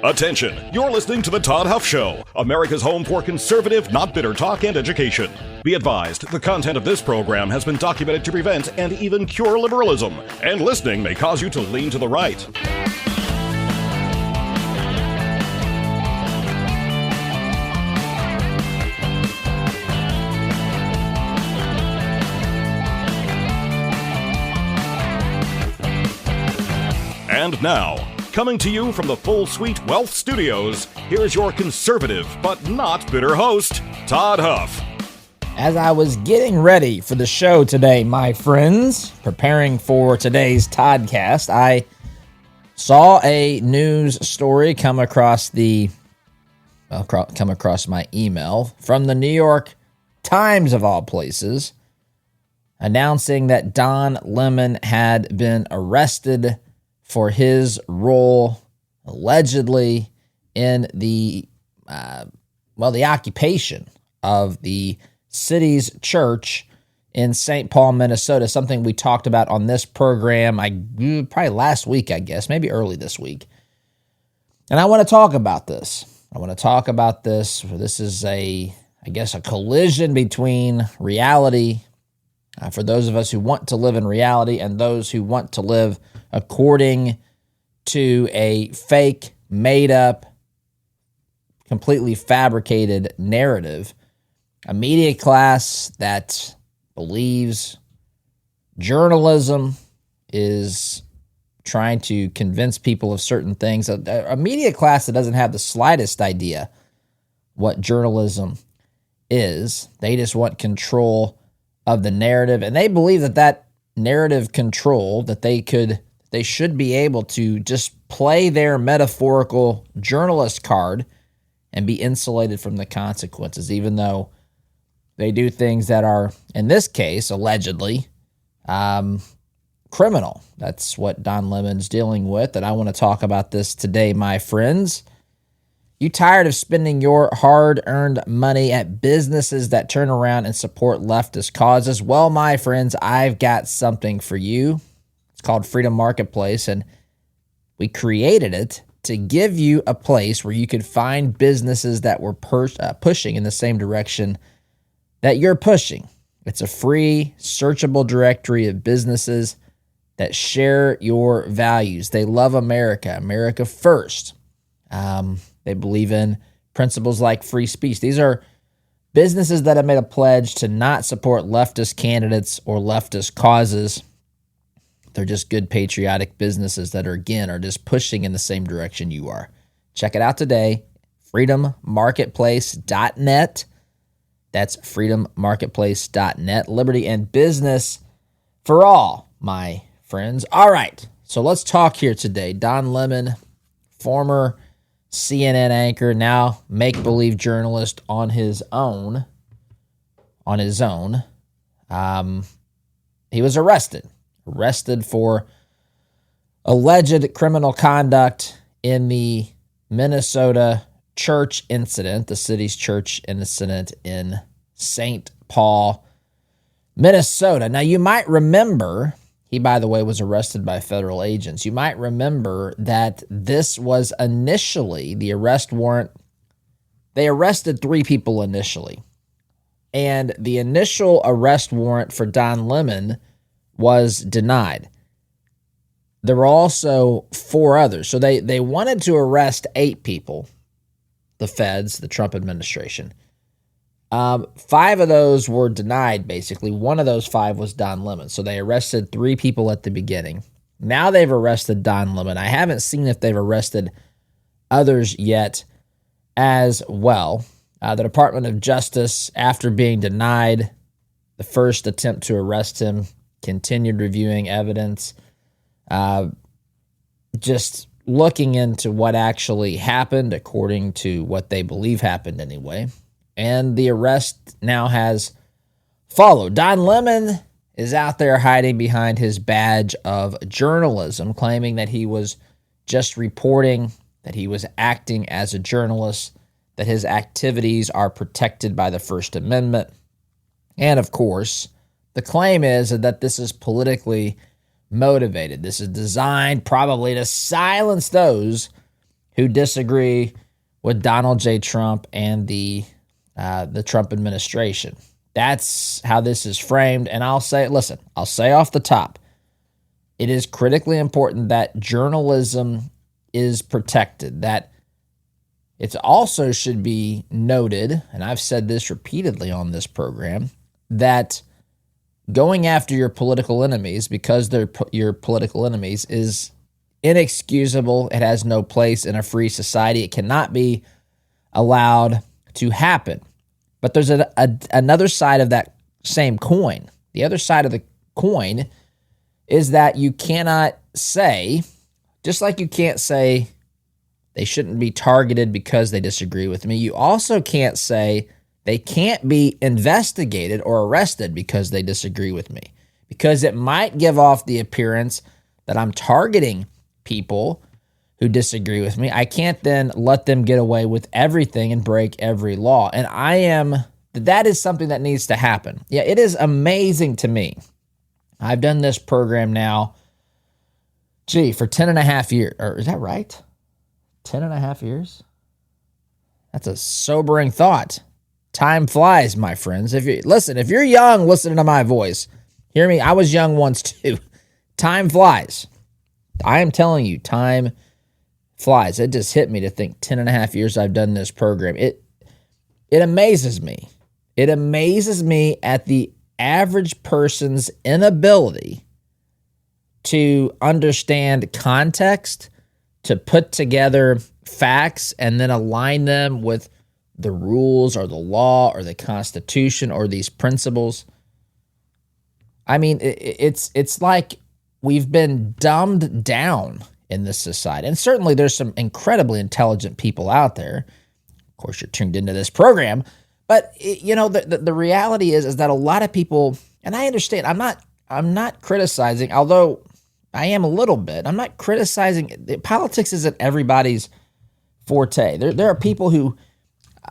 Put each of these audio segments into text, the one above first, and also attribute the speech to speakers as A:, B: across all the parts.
A: Attention, you're listening to The Todd Huff Show, America's home for conservative, not bitter talk and education. Be advised, the content of this program has been documented to prevent and even cure liberalism, and listening may cause you to lean to the right. And now, coming to you from the Full Suite Wealth Studios, here's your conservative but not bitter host, Todd Huff.
B: As I was getting ready for the show today, my friends, preparing for today's Toddcast, I saw a news story come across my email from the New York Times, of all places, announcing that Don Lemon had been arrested for his role, allegedly, in the occupation of the city's church in St. Paul, Minnesota, something we talked about on this program, probably last week, I guess, maybe early this week. And I want to talk about this. This is a collision between reality, for those of us who want to live in reality and those who want to live according to a fake, made-up, completely fabricated narrative. A media class that believes journalism is trying to convince people of certain things. A media class that doesn't have the slightest idea what journalism is. They just want control of the narrative, and they believe that narrative control, that they should be able to just play their metaphorical journalist card and be insulated from the consequences, even though they do things that are, in this case, allegedly criminal. That's what Don Lemon's dealing with, and I want to talk about this today, my friends. You tired of spending your hard-earned money at businesses that turn around and support leftist causes? Well, my friends, I've got something for you. It's called Freedom Marketplace, and we created it to give you a place where you could find businesses that were pushing in the same direction that you're pushing. It's a free, searchable directory of businesses that share your values. They love America, America first. They believe in principles like free speech. These are businesses that have made a pledge to not support leftist candidates or leftist causes. They're just good patriotic businesses that are just pushing in the same direction you are. Check it out today, freedommarketplace.net. That's freedommarketplace.net. Liberty and business for all, my friends. All right, so let's talk here today. Don Lemon, former CNN anchor, now make-believe journalist on his own. He was arrested for alleged criminal conduct in the Minnesota church incident, the city's church incident in St. Paul, Minnesota. Now, you might remember, he, by the way, was arrested by federal agents. You might remember that this was initially the arrest warrant. They arrested 3 people initially, and the initial arrest warrant for Don Lemon was denied. There were also 4 others. So they wanted to arrest 8 people, the feds, the Trump administration. 5 of those were denied, basically. One of those 5 was Don Lemon. So they arrested 3 people at the beginning. Now they've arrested Don Lemon. I haven't seen if they've arrested others yet as well. The Department of Justice, after being denied the first attempt to arrest him, continued reviewing evidence, just looking into what actually happened, according to what they believe happened anyway. And the arrest now has followed. Don Lemon is out there hiding behind his badge of journalism, claiming that he was just reporting, that he was acting as a journalist, that his activities are protected by the First Amendment. And of course, the claim is that this is politically motivated. This is designed probably to silence those who disagree with Donald J. Trump and the Trump administration. That's how this is framed. And I'll say off the top, it is critically important that journalism is protected, that it also should be noted, and I've said this repeatedly on this program, that going after your political enemies because they're your political enemies is inexcusable. It has no place in a free society. It cannot be allowed to happen. But there's another side of that same coin. The other side of the coin is that you cannot say, just like you can't say they shouldn't be targeted because they disagree with me, you also can't say they can't be investigated or arrested because they disagree with me, because it might give off the appearance that I'm targeting people who disagree with me. I can't then let them get away with everything and break every law. And that is something that needs to happen. Yeah, it is amazing to me. I've done this program now, for 10 and a half years. Or is that right? 10 and a half years? That's a sobering thought. Time flies, my friends. If you're young listening to my voice, hear me, I was young once too. Time flies. I am telling you, time flies. It just hit me to think 10 and a half years I've done this program. It amazes me. It amazes me at the average person's inability to understand context, to put together facts and then align them with the rules or the law or the Constitution or these principles. I mean, it's like we've been dumbed down in this society. And certainly there's some incredibly intelligent people out there. Of course, you're tuned into this program. But, the reality is that a lot of people, and I understand, I'm not criticizing, although I am a little bit. I'm not criticizing. Politics isn't everybody's forte. There are people who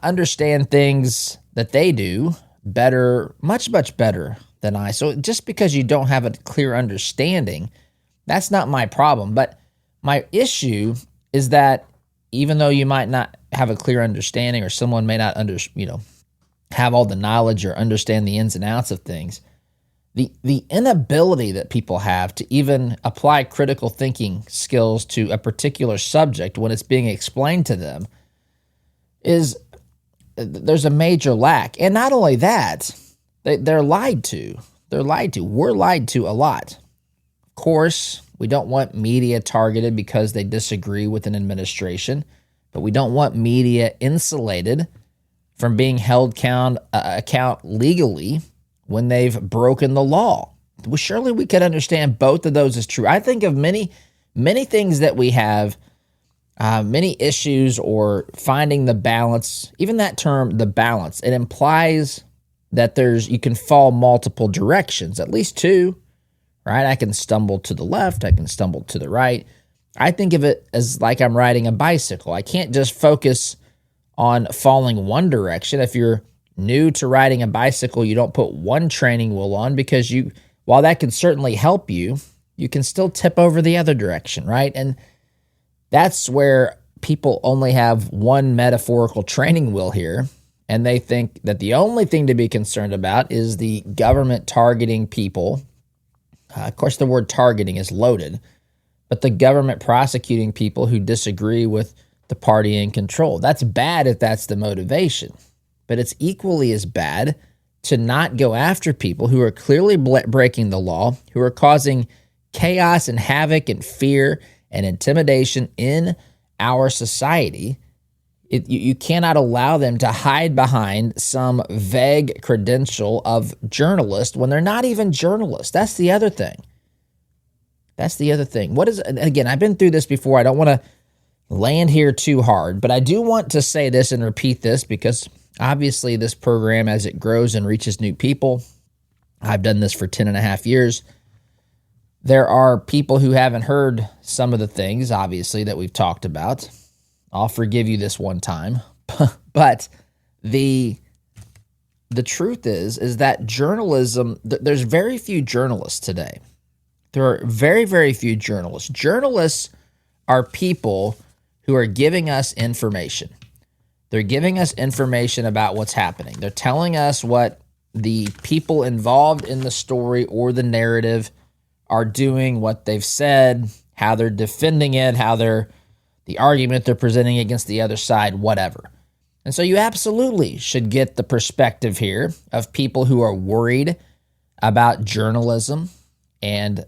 B: understand things that they do better, much, much better than I. So just because you don't have a clear understanding, that's not my problem. But my issue is that even though you might not have a clear understanding, or someone may not have all the knowledge or understand the ins and outs of things, the inability that people have to even apply critical thinking skills to a particular subject when it's being explained to them there's a major lack. And not only that, they're lied to. We're lied to a lot. Of course, we don't want media targeted because they disagree with an administration, but we don't want media insulated from being held account legally when they've broken the law. Well, surely we can understand both of those as true. I think of many things that we have, many issues, or finding the balance. Even that term, the balance, it implies that you can fall multiple directions, at least two, right? I can stumble to the left, I can stumble to the right. I think of it as like I'm riding a bicycle. I can't just focus on falling one direction. If you're new to riding a bicycle, you don't put one training wheel on, because while that can certainly help you, you can still tip over the other direction, right? And that's where people only have one metaphorical training wheel here, and they think that the only thing to be concerned about is the government targeting people. Of course, the word targeting is loaded, but the government prosecuting people who disagree with the party in control. That's bad if that's the motivation, but it's equally as bad to not go after people who are clearly breaking the law, who are causing chaos and havoc and fear and intimidation in our society. You cannot allow them to hide behind some vague credential of journalist when they're not even journalists. That's the other thing. Again, I've been through this before. I don't want to land here too hard, but I do want to say this and repeat this, because obviously this program, as it grows and reaches new people, I've done this for 10 and a half years. There are people who haven't heard some of the things, obviously, that we've talked about. I'll forgive you this one time. But the truth is that journalism, there's very few journalists today. There are very, very few journalists. Journalists are people who are giving us information. They're giving us information about what's happening. They're telling us what the people involved in the story or the narrative are doing, what they've said, how they're defending it, the argument they're presenting against the other side, whatever. And so you absolutely should get the perspective here of people who are worried about journalism and,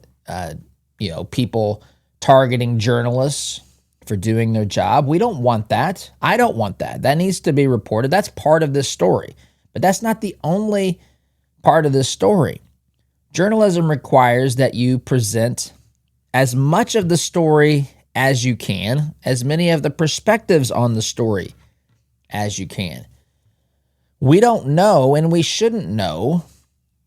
B: people targeting journalists for doing their job. We don't want that. I don't want that. That needs to be reported. That's part of this story. But that's not the only part of this story. Journalism requires that you present as much of the story as you can, as many of the perspectives on the story as you can. We don't know, and we shouldn't know,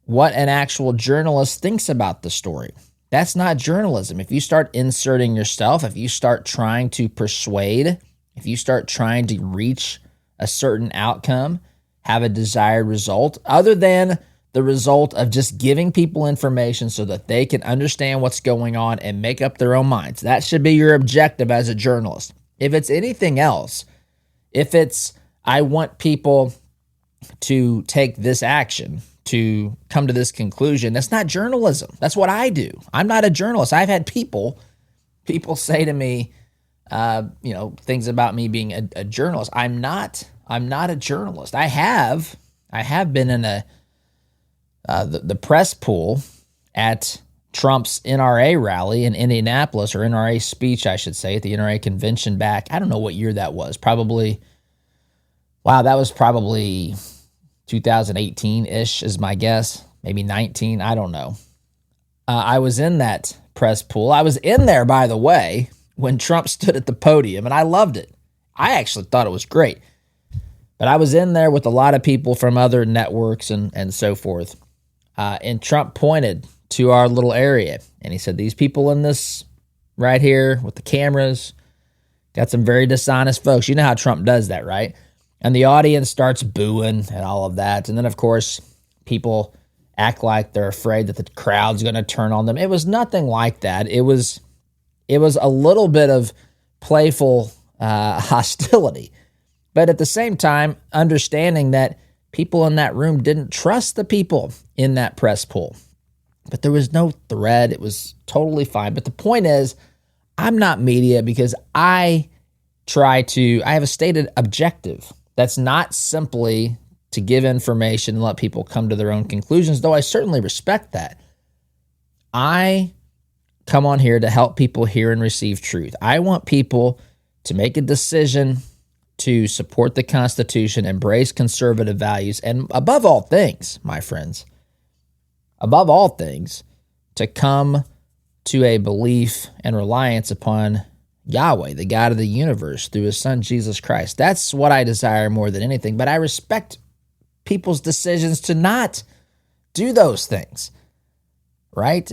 B: what an actual journalist thinks about the story. That's not journalism. If you start inserting yourself, if you start trying to persuade, if you start trying to reach a certain outcome, have a desired result, other than the result of just giving people information so that they can understand what's going on and make up their own minds. That should be your objective as a journalist. If it's anything else, if it's, I want people to take this action, to come to this conclusion, that's not journalism. That's what I do. I'm not a journalist. I've had people say to me, things about me being a journalist. I'm not a journalist. I have been in the press pool at Trump's NRA rally in Indianapolis, or NRA speech, I should say, at the NRA convention back. I don't know what year that was. That was probably 2018-ish is my guess. Maybe 19. I don't know. I was in that press pool. I was in there, by the way, when Trump stood at the podium, and I loved it. I actually thought it was great. But I was in there with a lot of people from other networks and so forth. And Trump pointed to our little area, and he said, these people in this right here with the cameras got some very dishonest folks. You know how Trump does that, right? And the audience starts booing and all of that. And then, of course, people act like they're afraid that the crowd's going to turn on them. It was nothing like that. It was a little bit of playful hostility. But at the same time, understanding that people in that room didn't trust the people in that press pool. But there was no threat. It was totally fine. But the point is, I'm not media because I have a stated objective. That's not simply to give information and let people come to their own conclusions, though I certainly respect that. I come on here to help people hear and receive truth. I want people to make a decision to support the Constitution, embrace conservative values, and above all things, my friends, above all things, to come to a belief and reliance upon Yahweh, the God of the universe, through his son, Jesus Christ. That's what I desire more than anything, but I respect people's decisions to not do those things, right?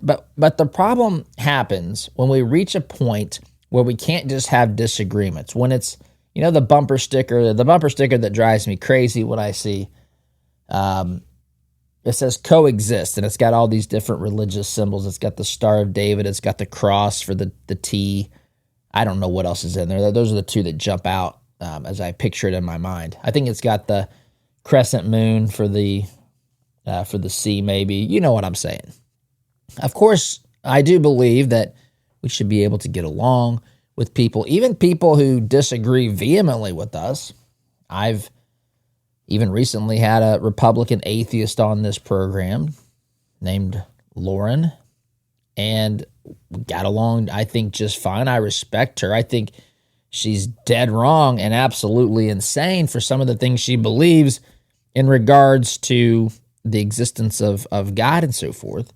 B: But the problem happens when we reach a point where we can't just have disagreements. When it's, the bumper sticker that drives me crazy when I see, it says coexist, and it's got all these different religious symbols. It's got the Star of David. It's got the cross for the T. I don't know what else is in there. Those are the two that jump out as I picture it in my mind. I think it's got the crescent moon for the C, maybe. You know what I'm saying. Of course, I do believe that we should be able to get along with people, even people who disagree vehemently with us. I've even recently had a Republican atheist on this program named Lauren, and we got along, I think, just fine. I respect her. I think she's dead wrong and absolutely insane for some of the things she believes in regards to the existence of God and so forth.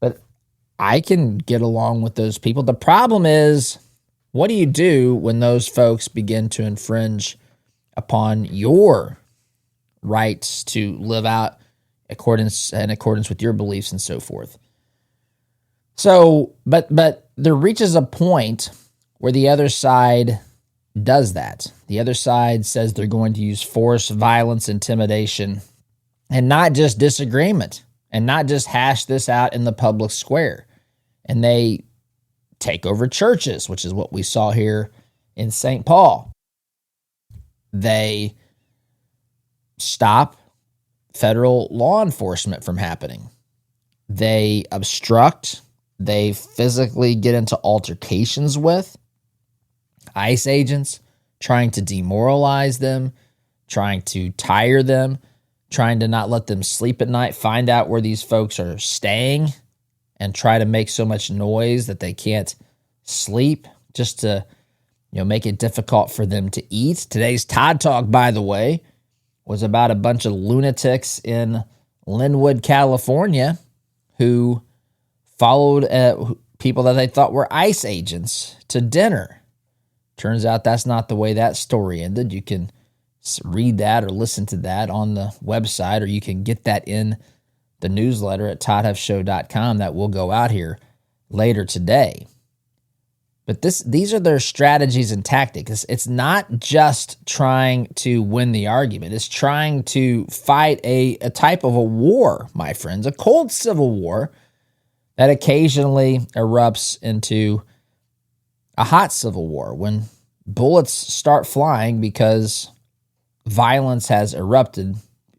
B: But I can get along with those people. The problem is, what do you do when those folks begin to infringe upon your rights to live out in accordance with your beliefs and so forth? So, but there reaches a point where the other side does that. The other side says they're going to use force, violence, intimidation, and not just disagreement, and not just hash this out in the public square. And they take over churches, which is what we saw here in St. Paul. They stop federal law enforcement from happening. They obstruct. They physically get into altercations with ICE agents, trying to demoralize them, trying to tire them, trying to not let them sleep at night, find out where these folks are staying, and try to make so much noise that they can't sleep, just to make it difficult for them to eat. Today's Todd Talk, by the way, was about a bunch of lunatics in Linwood, California, who followed people that they thought were ICE agents to dinner. Turns out that's not the way that story ended. You can read that or listen to that on the website, or you can get that in the newsletter at toddhuffshow.com that will go out here later today. But these are their strategies and tactics. It's not just trying to win the argument. It's trying to fight a type of a war, my friends, a cold civil war that occasionally erupts into a hot civil war when bullets start flying because violence has erupted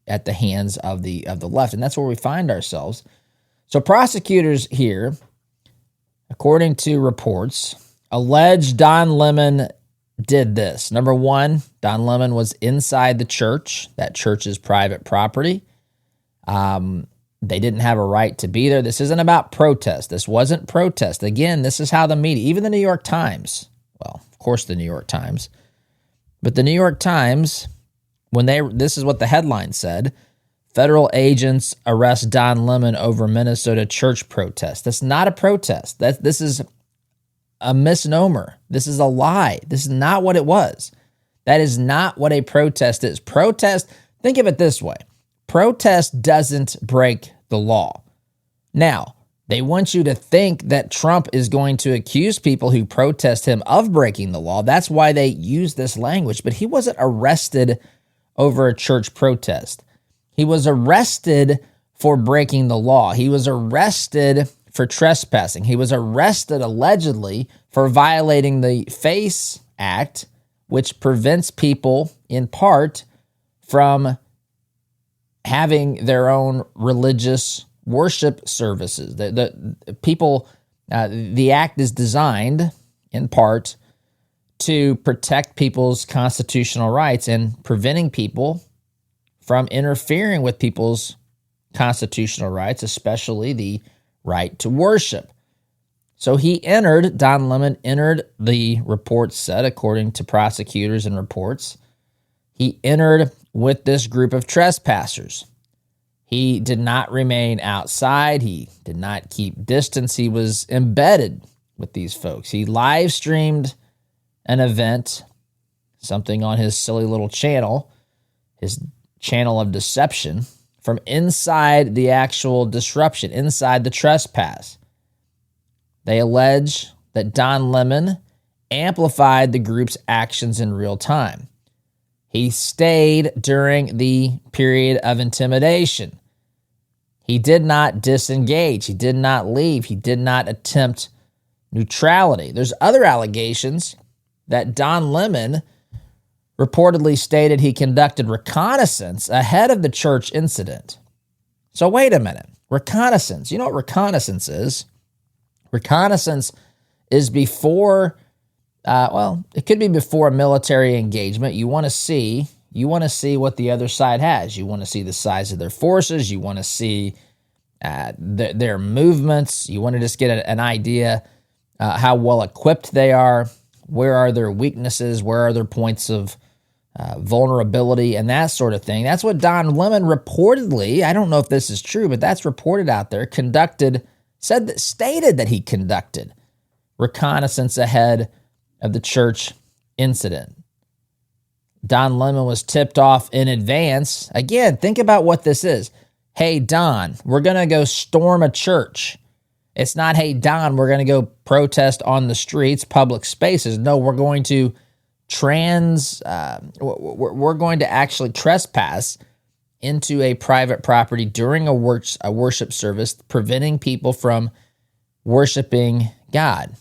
B: at the hands of the left. And that's where we find ourselves. So prosecutors here, according to reports, allege Don Lemon did this. Number one, Don Lemon was inside the church. That church is private property. They didn't have a right to be there. This isn't about protest. This wasn't protest. Again, this is how the media, even the New York Times, well, of course the New York Times, but the New York Times, this is what the headline said: federal agents arrest Don Lemon over Minnesota church protest. That's not a protest. This is a misnomer. This is a lie. This is not what it was. That is not what a protest is. Protest, think of it this way. Protest doesn't break the law. Now, they want you to think that Trump is going to accuse people who protest him of breaking the law. That's why they use this language. But he wasn't arrested over a church protest. He was arrested for breaking the law. He was arrested for trespassing. He was arrested allegedly for violating the FACE Act, which prevents people in part from having their own religious worship services. The act is designed in part to protect people's constitutional rights and preventing people from interfering with people's constitutional rights, especially the right to worship. So Don Lemon entered, the report said, according to prosecutors and reports, he entered with this group of trespassers. He did not remain outside. He did not keep distance. He was embedded with these folks. He live streamed an event, something on his silly little channel, his channel of deception, from inside the actual disruption, inside the trespass. They allege that Don Lemon amplified the group's actions in real time. He stayed during the period of intimidation. He did not disengage. He did not leave. He did not attempt neutrality. There's other allegations that Don Lemon reportedly stated he conducted reconnaissance ahead of the church incident. So wait a minute. Reconnaissance. You know what reconnaissance is? Reconnaissance is before, it could be before a military engagement. You want to see what the other side has. You want to see the size of their forces. You want to see their movements. You want to just get an idea how well equipped they are. Where are their weaknesses? Where are their points of vulnerability and that sort of thing? That's what Don Lemon reportedly, I don't know if this is true, but that's reported out there, stated that he conducted reconnaissance ahead of the church incident. Don Lemon was tipped off in advance. Again, think about what this is. Hey, Don, we're going to go storm a church. It's not, hey, Don, we're going to go protest on the streets, public spaces. No, we're going to we're going to actually trespass into a private property during a worship service, preventing people from worshiping God.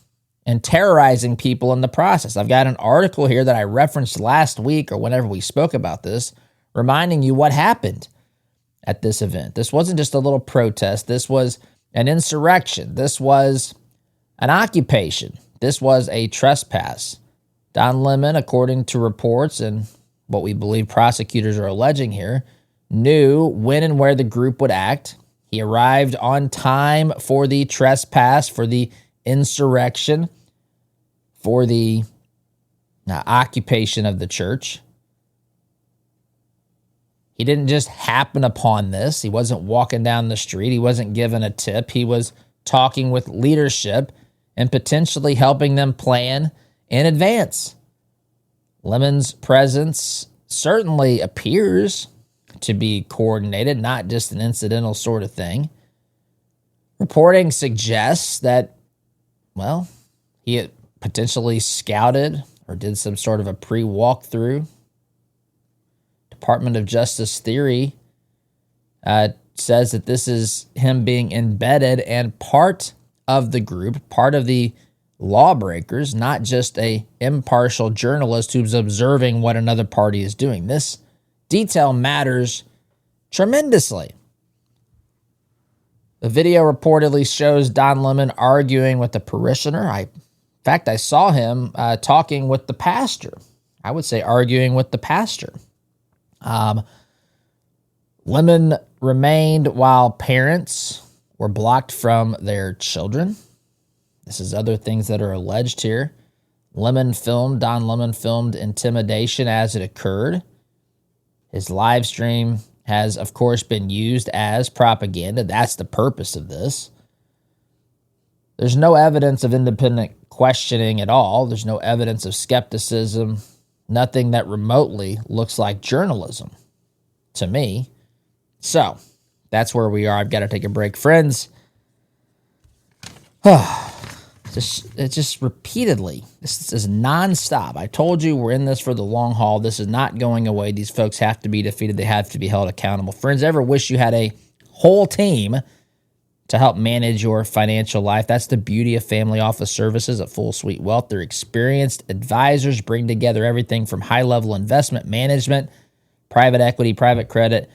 B: and terrorizing people in the process. I've got an article here that I referenced last week or whenever we spoke about this, reminding you what happened at this event. This wasn't just a little protest. This was an insurrection. This was an occupation. This was a trespass. Don Lemon, according to reports and what we believe prosecutors are alleging here, knew when and where the group would act. He arrived on time for the trespass, for the insurrection, for the occupation of the church. He didn't just happen upon this. He wasn't walking down the street. He wasn't given a tip. He was talking with leadership and potentially helping them plan in advance. Lemon's presence certainly appears to be coordinated, not just an incidental sort of thing. Reporting suggests that, well, he had potentially scouted or did some sort of a pre-walkthrough. Department of Justice theory says that this is him being embedded and part of the group, part of the lawbreakers, not just a impartial journalist who's observing what another party is doing. This detail matters tremendously. The video reportedly shows Don Lemon arguing with a parishioner. In fact, I saw him talking with the pastor. I would say arguing with the pastor. Lemon remained while parents were blocked from their children. This is other things that are alleged here. Don Lemon filmed intimidation as it occurred. His live stream has, of course, been used as propaganda. That's the purpose of this. There's no evidence of independent questioning at all. There's no evidence of skepticism. Nothing that remotely looks like journalism to me. So, that's where we are. I've got to take a break. Friends, it's just repeatedly, this is nonstop. I told you we're in this for the long haul. This is not going away. These folks have to be defeated. They have to be held accountable. Friends, ever wish you had a whole team to help manage your financial life? That's the beauty of family office services at Full Suite Wealth. Their experienced advisors bring together everything from high-level investment management, private equity, private credit,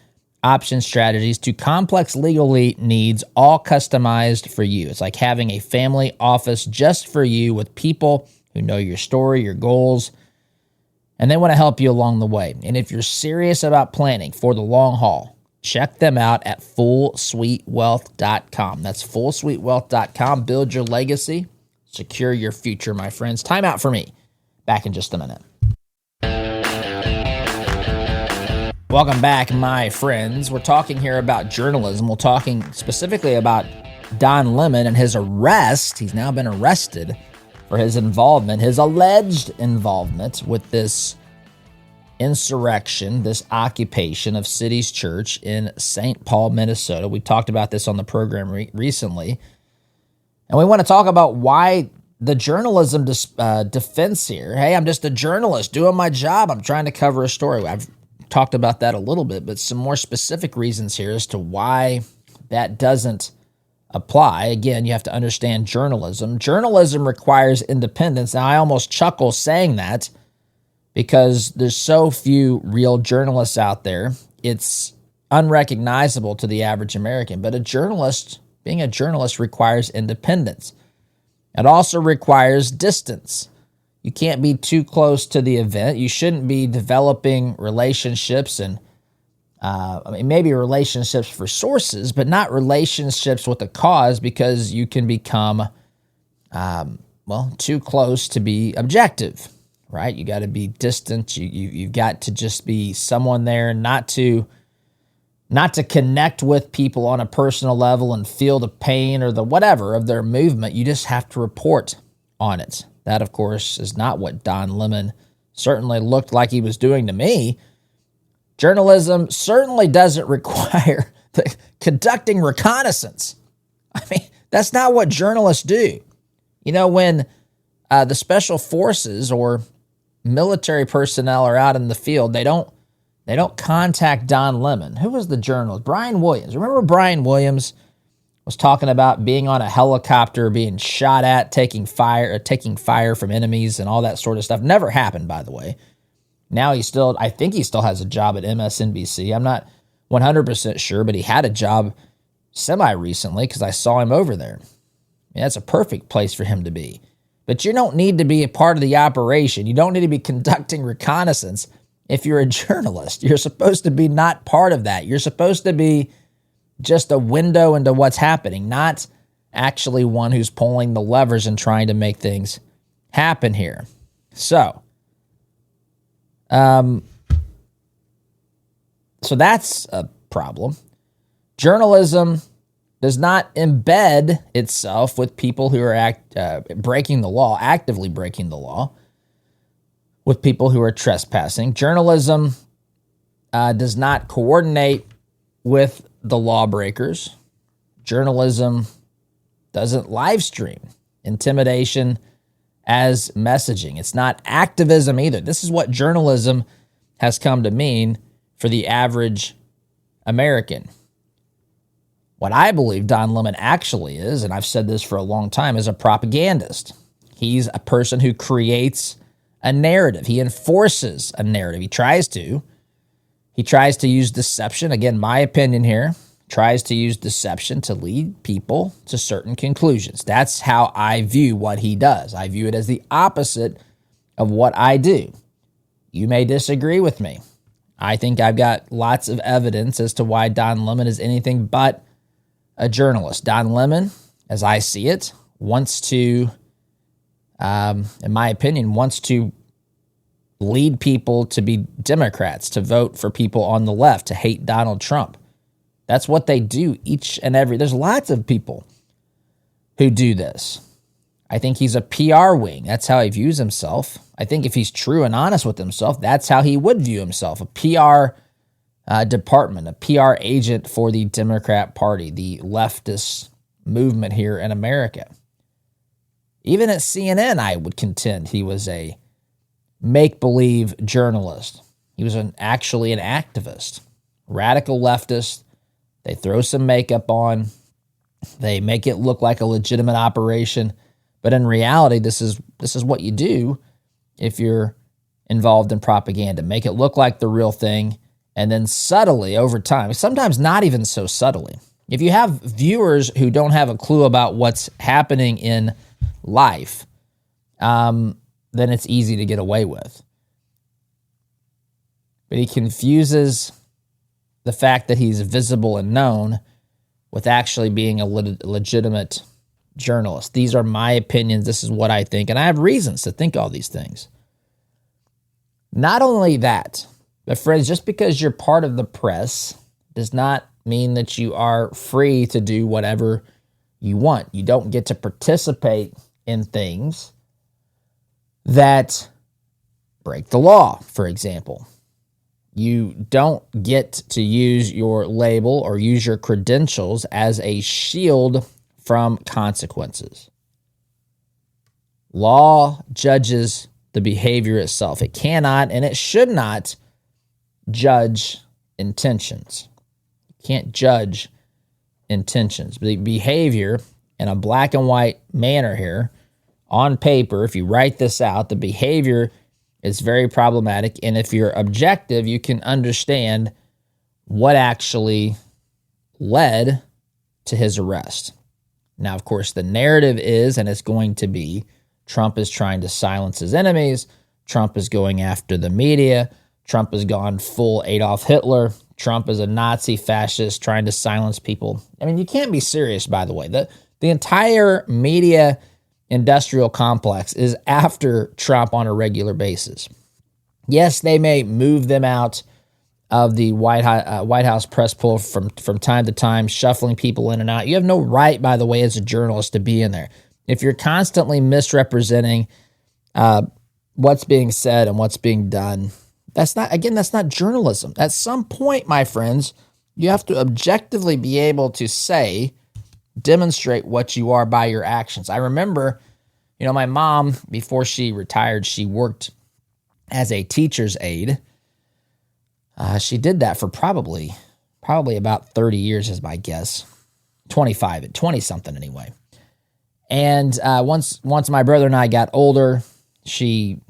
B: option strategies to complex legal needs, all customized for you. It's like having a family office just for you with people who know your story, your goals, and they want to help you along the way. And if you're serious about planning for the long haul, check them out at fullsuitewealth.com. That's fullsuitewealth.com. Build your legacy, secure your future, my friends. Time out for me. Back in just a minute. Welcome back, my friends. We're talking here about journalism. We're talking specifically about Don Lemon and his arrest. He's now been arrested for his involvement, his alleged involvement with this insurrection, this occupation of City's Church in St. Paul, Minnesota. We talked about this on the program recently. And we want to talk about why the journalism defense here. Hey, I'm just a journalist doing my job. I'm trying to cover a story. I've talked about that a little bit, but some more specific reasons here as to why that doesn't apply. Again, you have to understand journalism. Journalism requires independence. Now, I almost chuckle saying that because there's so few real journalists out there. It's unrecognizable to the average American, but being a journalist requires independence. It also requires distance. You can't be too close to the event. You shouldn't be developing relationships and maybe relationships for sources, but not relationships with a cause, because you can become, too close to be objective, right? You got to be distant. You've got to just be someone there, not to connect with people on a personal level and feel the pain or the whatever of their movement. You just have to report on it. That, of course, is not what Don Lemon certainly looked like he was doing to me. Journalism certainly doesn't require conducting reconnaissance. I mean, that's not what journalists do. You know, when the special forces or military personnel are out in the field, they don't contact Don Lemon. Who was the journalist? Brian Williams. Remember Brian Williams was talking about being on a helicopter, being shot at, taking fire from enemies and all that sort of stuff. Never happened, by the way. Now I think he still has a job at MSNBC. I'm not 100% sure, but he had a job semi-recently because I saw him over there. That's a perfect place for him to be. But you don't need to be a part of the operation. You don't need to be conducting reconnaissance if you're a journalist. You're supposed to be not part of that. You're supposed to be just a window into what's happening, not actually one who's pulling the levers and trying to make things happen here. So that's a problem. Journalism does not embed itself with people who are breaking the law, actively breaking the law, with people who are trespassing. Journalism does not coordinate with the lawbreakers. Journalism doesn't live stream intimidation as messaging. It's not activism either. This is what journalism has come to mean for the average American. What I believe Don Lemon actually is, and I've said this for a long time, is a propagandist. He's a person who creates a narrative. He enforces a narrative. He tries to use deception. Again, my opinion here, tries to use deception to lead people to certain conclusions. That's how I view what he does. I view it as the opposite of what I do. You may disagree with me. I think I've got lots of evidence as to why Don Lemon is anything but a journalist. Don Lemon, as I see it, wants to, in my opinion, wants to lead people to be Democrats, to vote for people on the left, to hate Donald Trump. That's what they do there's lots of people who do this. I think he's a PR wing. That's how he views himself. I think if he's true and honest with himself, that's how he would view himself, a PR department, a PR agent for the Democrat Party, the leftist movement here in America. Even at CNN, I would contend he was a make-believe journalist. He was actually an activist, radical leftist. They throw some makeup on. They make it look like a legitimate operation. But in reality, this is what you do if you're involved in propaganda. Make it look like the real thing, and then subtly over time, sometimes not even so subtly. If you have viewers who don't have a clue about what's happening in life, then it's easy to get away with. But he confuses the fact that he's visible and known with actually being a legitimate journalist. These are my opinions. This is what I think, and I have reasons to think all these things. Not only that, but friends, just because you're part of the press does not mean that you are free to do whatever you want. You don't get to participate in things that break the law, for example. You don't get to use your label or use your credentials as a shield from consequences. Law judges the behavior itself. It cannot and it should not judge intentions. You can't judge intentions. The behavior in a black and white manner here, on paper, if you write this out, the behavior is very problematic. And if you're objective, you can understand what actually led to his arrest. Now, of course, the narrative is, and it's going to be, Trump is trying to silence his enemies. Trump is going after the media. Trump has gone full Adolf Hitler. Trump is a Nazi fascist trying to silence people. I mean, you can't be serious, by the way. The entire media industrial complex is after Trump on a regular basis. Yes, they may move them out of the White House press pool from time to time, shuffling people in and out. You have no right, by the way, as a journalist to be in there. If you're constantly misrepresenting what's being said and what's being done, that's not journalism. At some point, my friends, you have to objectively be able to demonstrate what you are by your actions. I remember, my mom, before she retired, she worked as a teacher's aide. She did that for probably about 30 years is my guess. 20 something anyway. And once my brother and I got older, she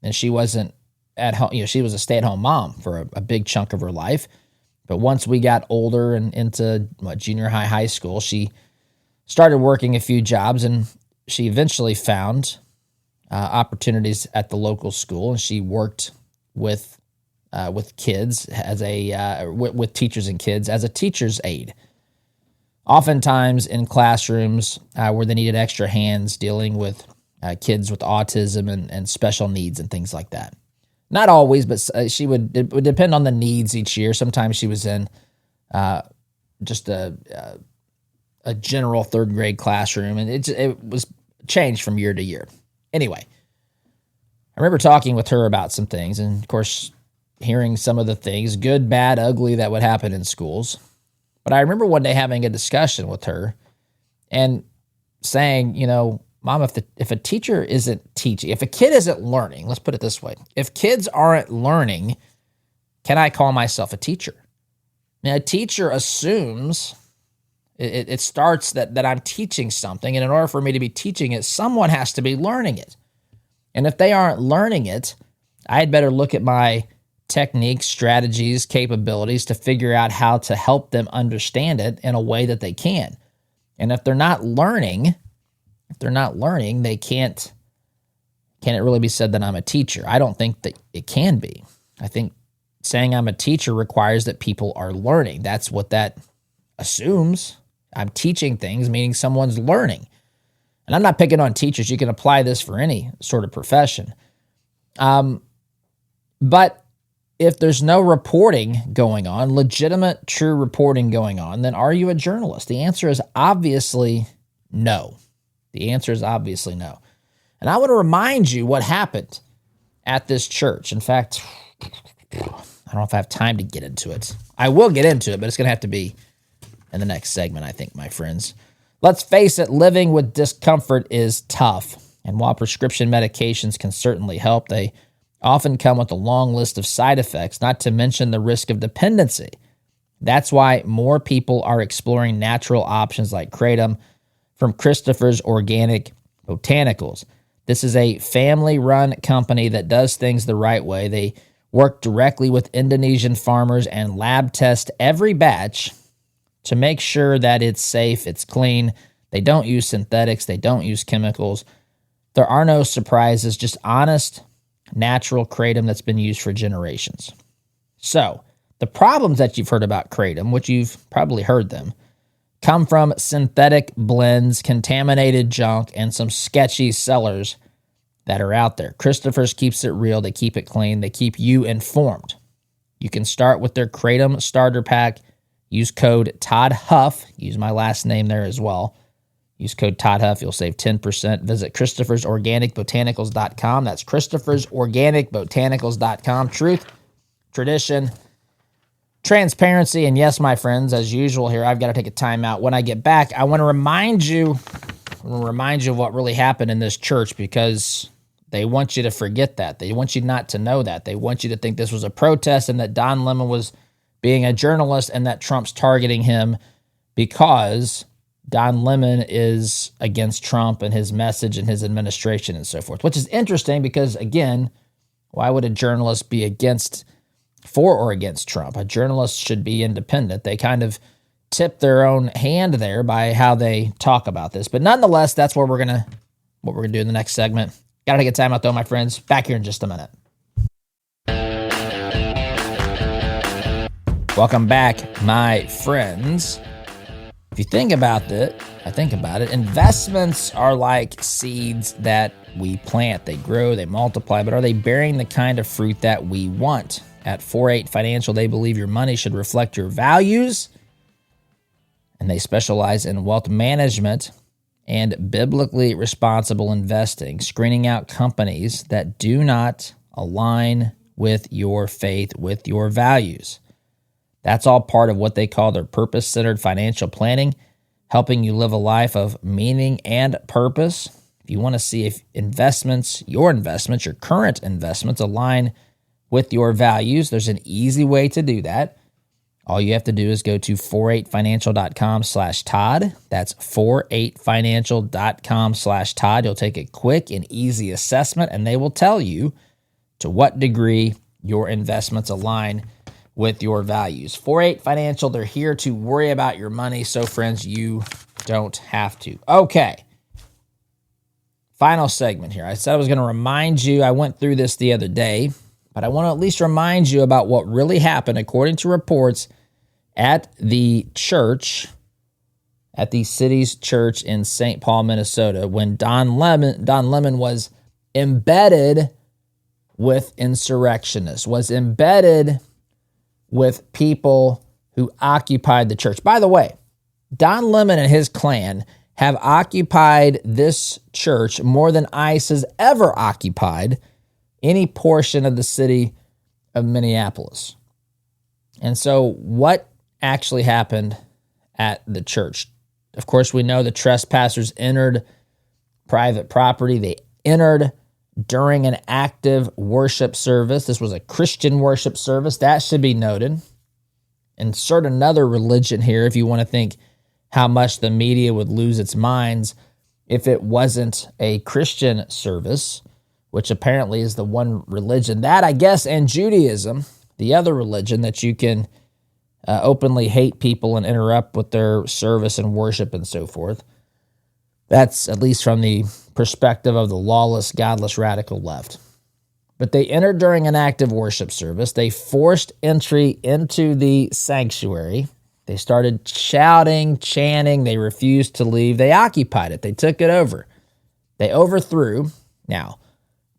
B: wasn't at home. She was a stay-at-home mom for a big chunk of her life. But once we got older and into junior high school, she started working a few jobs, and she eventually found opportunities at the local school, and she worked with kids with teachers and kids as a teacher's aide. Oftentimes in classrooms where they needed extra hands dealing with kids with autism and special needs and things like that. Not always, but it would depend on the needs each year. Sometimes she was in just a general third grade classroom, and it was changed from year to year. Anyway, I remember talking with her about some things, and of course, hearing some of the things, good, bad, ugly, that would happen in schools. But I remember one day having a discussion with her and saying, Mom, if a teacher isn't teaching, if a kid isn't learning, let's put it this way, if kids aren't learning, can I call myself a teacher? Now, a teacher assumes it starts that I'm teaching something, and in order for me to be teaching it, someone has to be learning it. And if they aren't learning it, I'd better look at my techniques, strategies, capabilities to figure out how to help them understand it in a way that they can. And if they're not learning, they can't it really be said that I'm a teacher? I don't think that it can be. I think saying I'm a teacher requires that people are learning. That's what that assumes. I'm teaching things, meaning someone's learning. And I'm not picking on teachers. You can apply this for any sort of profession. But if there's no reporting going on, legitimate, true reporting going on, then are you a journalist? The answer is obviously no. The answer is obviously no. And I want to remind you what happened at this church. In fact, I don't know if I have time to get into it. I will get into it, but it's going to have to be in the next segment, I think, my friends. Let's face it, living with discomfort is tough. And while prescription medications can certainly help, they often come with a long list of side effects, not to mention the risk of dependency. That's why more people are exploring natural options like Kratom from Christopher's Organic Botanicals. This is a family-run company that does things the right way. They work directly with Indonesian farmers and lab test every batch to make sure that it's safe, it's clean. They don't use synthetics. They don't use chemicals. There are no surprises, just honest, natural kratom that's been used for generations. So, the problems that you've heard about kratom, which you've probably heard them, come from synthetic blends, contaminated junk, and some sketchy sellers that are out there. Christopher's keeps it real. They keep it clean. They keep you informed. You can start with their Kratom Starter Pack. Use code Todd Huff. Use my last name there as well. Use code Todd Huff. You'll save 10%. Visit Christopher'sOrganicBotanicals.com. That's Christopher'sOrganicBotanicals.com. Truth, tradition, transparency, and yes, my friends, as usual here, I've got to take a time out. When I get back, I want to remind you of what really happened in this church, because they want you to forget that. They want you not to know that. They want you to think this was a protest and that Don Lemon was being a journalist and that Trump's targeting him because Don Lemon is against Trump and his message and his administration and so forth, which is interesting because, again, why would a journalist be for or against Trump? A journalist should be independent. They kind of tip their own hand there by how they talk about this. But nonetheless, that's what we're gonna do in the next segment. Gotta take a time out though, my friends. Back here in just a minute. Welcome back, my friends. If you think about it, investments are like seeds that we plant. They grow, they multiply, but are they bearing the kind of fruit that we want? At 4-8 Financial, they believe your money should reflect your values, and they specialize in wealth management and biblically responsible investing, screening out companies that do not align with your faith, with your values. That's all part of what they call their purpose-centered financial planning, helping you live a life of meaning and purpose. If you want to see if your current investments align with your values, there's an easy way to do that. All you have to do is go to 48financial.com/Todd. That's 48financial.com/Todd. You'll take a quick and easy assessment, and they will tell you to what degree your investments align with your values. 48 Financial, they're here to worry about your money, so friends, you don't have to. Okay. Final segment here. I said I was going to remind you, I went through this the other day, but I want to at least remind you about what really happened according to reports at the church, at the city's church in St. Paul, Minnesota, when Don Lemon was embedded with insurrectionists, was embedded with people who occupied the church. By the way, Don Lemon and his clan have occupied this church more than ICE has ever occupied any portion of the city of Minneapolis. And so what actually happened at the church? Of course, we know the trespassers entered private property. They entered during an active worship service. This was a Christian worship service. That should be noted. Insert another religion here if you want to think how much the media would lose its minds if it wasn't a Christian service, which apparently is the one religion, that I guess, and Judaism, the other religion that you can openly hate people and interrupt with their service and worship and so forth. That's at least from the perspective of the lawless, godless, radical left. But they entered during an active worship service. They forced entry into the sanctuary. They started shouting, chanting. They refused to leave. They occupied it. They took it over. They overthrew. Now,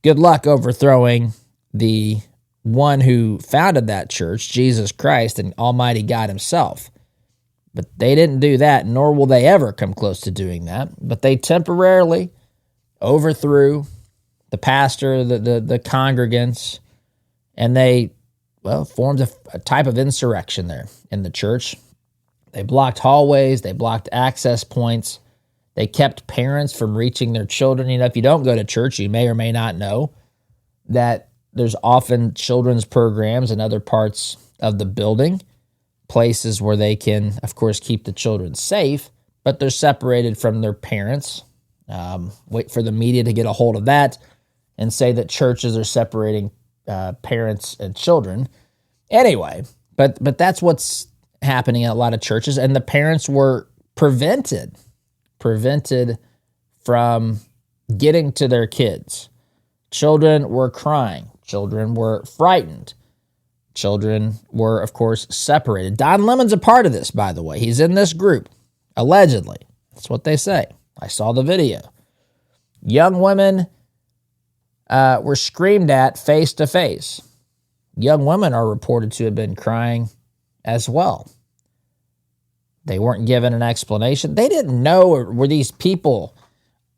B: good luck overthrowing the one who founded that church, Jesus Christ and Almighty God himself. But they didn't do that, nor will they ever come close to doing that. But they temporarily overthrew the pastor, the congregants, and they, formed a type of insurrection there in the church. They blocked hallways. They blocked access points. They kept parents from reaching their children. You know, if you don't go to church, you may or may not know that there's often children's programs in other parts of the building, places where they can, of course, keep the children safe, but they're separated from their parents. Wait for the media to get a hold of that and say that churches are separating parents and children. Anyway, but that's what's happening in a lot of churches, and the parents were prevented from getting to their kids. Children were crying. Children were frightened. Children were, of course, separated. Don Lemon's a part of this, by the way. He's in this group, allegedly. That's what they say. I saw the video. Young women were screamed at face to face. Young women are reported to have been crying as well. They weren't given an explanation. They didn't know, were these people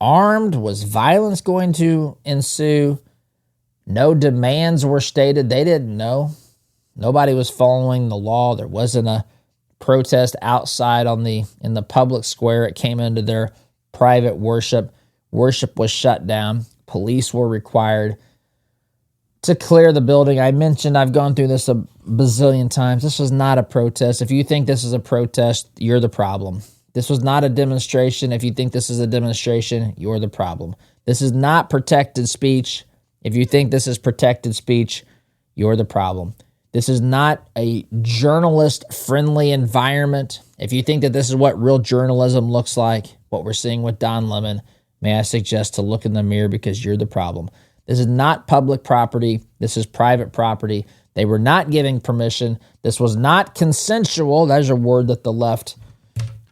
B: armed? Was violence going to ensue? No demands were stated. They didn't know. Nobody was following the law. There wasn't a protest outside in the public square. It came into their private worship. Worship was shut down. Police were required to clear the building. I mentioned, I've gone through this a bazillion times. This was not a protest. If you think this is a protest, you're the problem. This was not a demonstration. If you think this is a demonstration, you're the problem. This is not protected speech. If you think this is protected speech, you're the problem. This is not a journalist-friendly environment. If you think that this is what real journalism looks like, what we're seeing with Don Lemon, may I suggest to look in the mirror, because you're the problem. This is not public property. This is private property. They were not giving permission. This was not consensual. There's a word that the left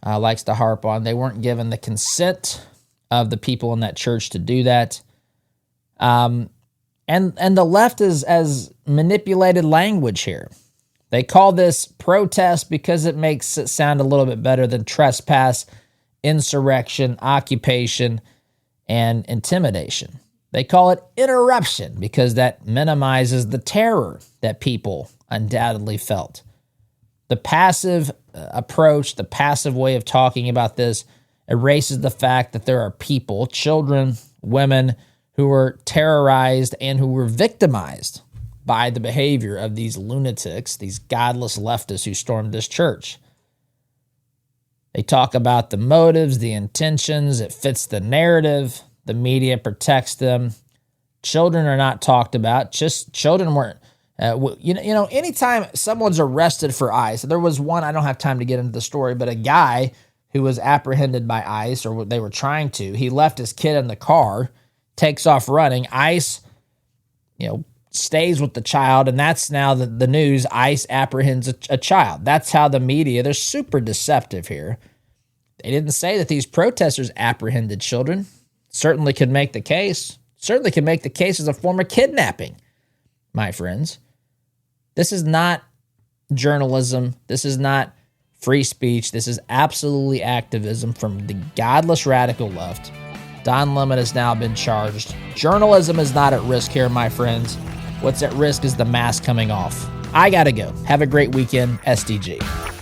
B: likes to harp on. They weren't given the consent of the people in that church to do that. And the left has manipulated language here. They call this protest because it makes it sound a little bit better than trespass, insurrection, occupation, and intimidation. They call it interruption because that minimizes the terror that people undoubtedly felt. The passive approach, the passive way of talking about this erases the fact that there are people, children, women, who were terrorized and who were victimized by the behavior of these lunatics, these godless leftists who stormed this church. They talk about the motives, the intentions. It fits the narrative. The media protects them. Children are not talked about. Just children weren't. Anytime someone's arrested for ICE, there was one, I don't have time to get into the story, but a guy who was apprehended by ICE, or they were trying to, he left his kid in the car, takes off running. ICE, stays with the child, and that's now the news. ICE apprehends a child. That's how the media, they're super deceptive here. They didn't say that these protesters apprehended children. Certainly could make the case. Certainly could make the case as a form of kidnapping, my friends. This is not journalism. This is not free speech. This is absolutely activism from the godless radical left. Don Lemon has now been charged. Journalism is not at risk here, my friends. What's at risk is the mask coming off. I gotta go. Have a great weekend, SDG.